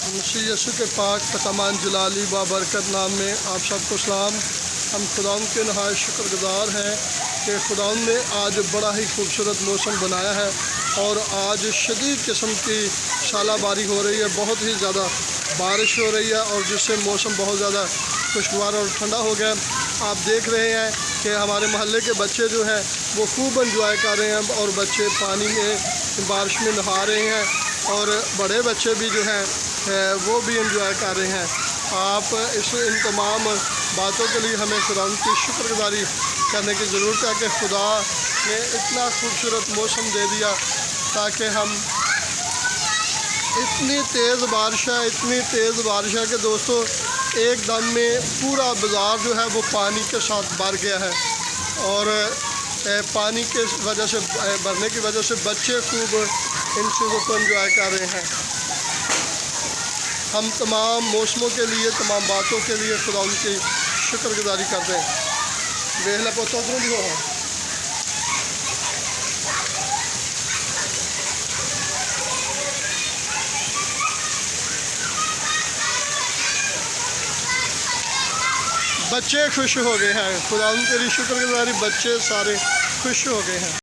मसीह यीशु के पाक तमाम जलाली बाबरकत नाम में आप सबको सलाम। हम खुदावंद के नहायत शुक्रगुजार हैं कि खुदावंद ने आज बड़ा ही खूबसूरत मौसम बनाया है और आज शदीद किस्म की शालाबारी हो रही है, बहुत ही ज़्यादा बारिश हो रही है और जिससे मौसम बहुत ज़्यादा खुशगवार और ठंडा हो गया। आप देख रहे हैं कि हमारे मोहल्ले के बच्चे जो हैं वो खूब इंजॉय कर रहे हैं और बच्चे पानी में बारिश में नहा रहे हैं और बड़े बच्चे भी जो हैं वो भी इंजॉय कर रहे हैं। आप इन तमाम बातों के लिए हमें खुदावंद की शुक्रगुजारी करने की ज़रूरत है कि खुदा ने इतना खूबसूरत मौसम दे दिया ताकि हम इतनी तेज़ बारिश है कि दोस्तों एकदम में पूरा बाज़ार जो है वो पानी के साथ भर गया है और पानी के वजह से भरने की वजह से बच्चे खूब इन चीज़ों को एंजॉय कर रहे हैं। हम तमाम मौसमों के लिए, तमाम बातों के लिए खुदा उनकी शुक्रगुजारी करते हैं। वेहला पोतों भी हो बच्चे खुश हो गए हैं। खुदा उनके लिए शुक्रगुजारी, बच्चे सारे खुश हो गए हैं।